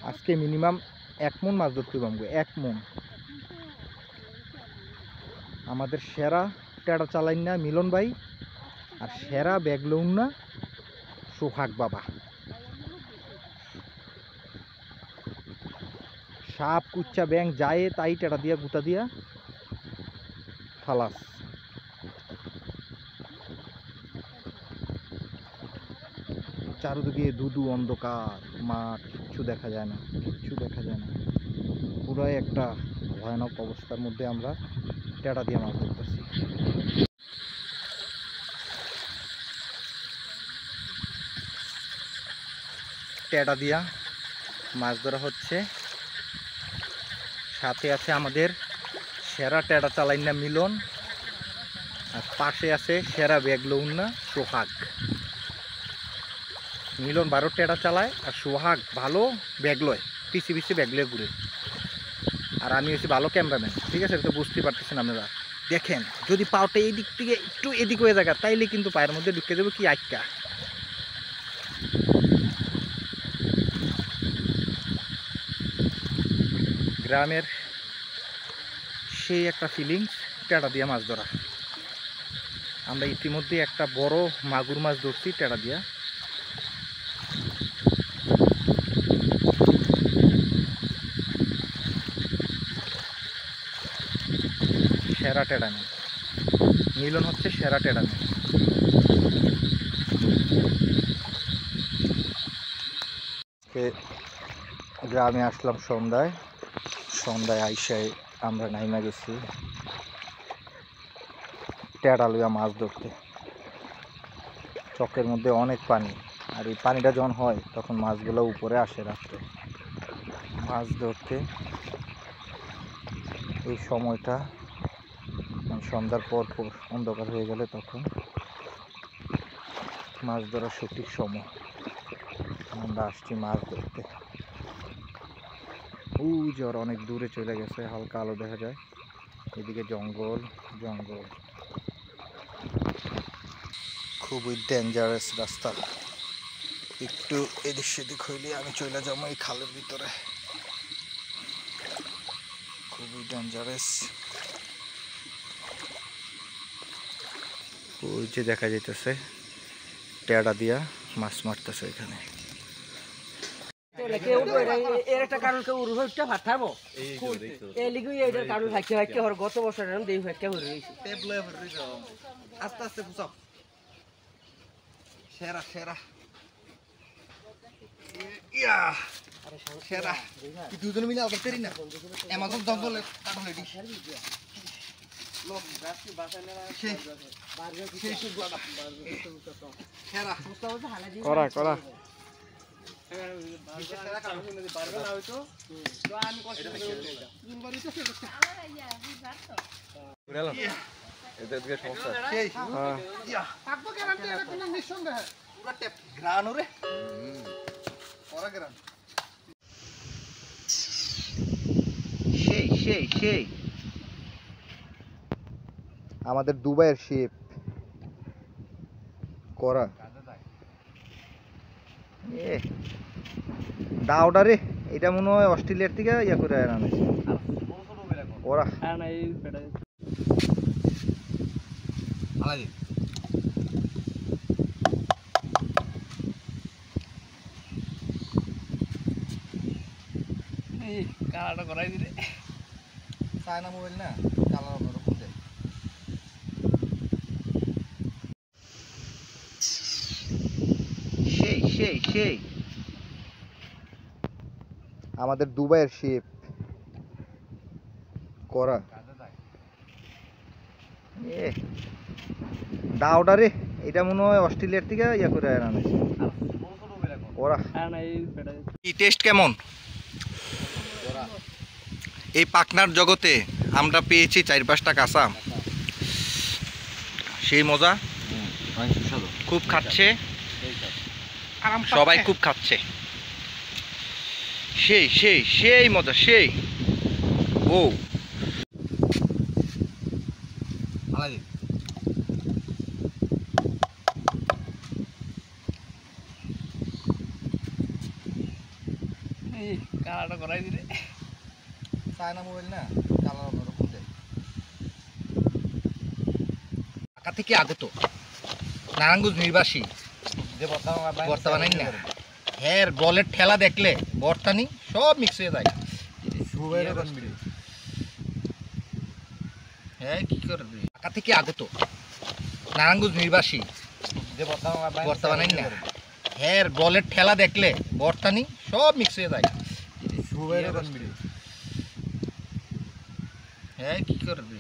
আজকে মিনিমাম 1 মণ মাছ ধরতে পারবো। 1 মণ। আমাদের সেরা টেড়া চালাইন না মিলন ভাই, আর সেরা ব্যাগলৌন না সোহাগ বাবা। সাপ কুচ্চা ব্যাং যায় তাই টেড়া দিয়া গুতা দিয়া খালাস। চারদিকে ধুধু অন্ধকার মাঠ, কিচ্ছু দেখা যায় না, কিচ্ছু দেখা যায় না। পুরাই একটা ভয়ানক অবস্থার মধ্যে আমরা টেড়া দিয়ে মাছ ধরতেছি। টেড়া দিয়া মাছ ধরা হচ্ছে। সাথে আছে আমাদের সেরা টেড়া চালাইন না মিলন, আর পাশে আছে সেরা ব্যাগলৌন না সোহাগ। মিলন 12 টেড়া চালায় আর সোহাগ ভালো ব্যাগ লয়, পিছিয়ে পিছিয়ে ব্যাগ লয়ে ঘুরে। আর আমি হচ্ছে ভালো ক্যামেরাম্যান, ঠিক আছে? তো বুঝতে পারতেছেন আপনারা। দেখেন যদি পাওটা এই দিক থেকে একটু এদিক হয়ে যায় তাইলে কিন্তু পায়ের মধ্যে ঢুকে যাবে কি আটকা। গ্রামের সেই একটা ফিলিংস টেড়া দিয়া মাছ ধরা। আমরা ইতিমধ্যে একটা বড় মাগুর মাছ ধরছি টেড়া দিয়া। সেরা টেড়া নেই মিলন হচ্ছে সেরা টেড়া নেই। গ্রামে আসলাম সন্ধ্যায় আইসায় আমরা নাইমা গেছি টেড়া লইয়া মাছ ধরতে। চকের মধ্যে অনেক পানি, আর এই পানিটা যখন হয় তখন মাছগুলো উপরে আসে রাত্রে মাছ ধরতে। এই সময়টা সন্ধ্যার পর অন্ধকার হয়ে গেলে তখন মাছ ধরার সঠিক সময়। আমরা আসছি মাছ ধরতে। জ্বর অনেক দূরে চলে গেছে, হালকা আলো দেখা যায়। এদিকে জঙ্গল জঙ্গল, খুবই ডেঞ্জারাস রাস্তা। একটু এদিক সেদিক হইলে আমি চলে যাবো এই খালের ভিতরে। খুবই ডেঞ্জারাস। ওই যে দেখা যাইতেছে টেড়া দিয়া মাছ মারতেছে এখানে। গত বছর আস্তে আস্তে সেরা সেরা সেরা দুজন মিলে আলকাতেরি না অ্যামাজন জঙ্গলে করা করা আমাদের দুবাইয়ের শিপ করা দাওটা রে, এটা মনে হয় অস্ট্রেলিয়ার থেকে ইয়া করে আনাইছে ওরা। কালাটা করাই দিলে চায়না মোবাইল না, কালার অন্যরকম দেয়। সেই আমাদের দুবাইয়ের শিপ করা দাওটা রে, এটা মনে হয় অস্ট্রেলিয়ার থেকে ইয়া করে আনাইছে ওরা। কি টেস্ট কেমন? এই পাকনার জগতে আমরা পেয়েছি 4-5টা কাঁচা, সেই মজা। খুব খাচ্ছে সবাই, খুব খাচ্ছে। সেই মজা সেই। ও এই কালারটা করাই দিলে চায়না মোবাইল না কালার অন্যরকম দেয়। ঢাকা থেকে আগত নারায়ণগঞ্জ নির্বাসী যে বর্তমানে না হ্যাঁ বলের ঠেলা দেখলে বর্তানি সব মিক্স হয়ে যায়। হ্যাঁ কি করবে ঢাকা থেকে আগত নারায়ণগঞ্জ নির্বাসী যে বর্তমানে না হ্যাঁ বলের ঠেলা দেখলে বর্তানি সব মিক্স হয়ে যায়। হ্যাঁ কি করবে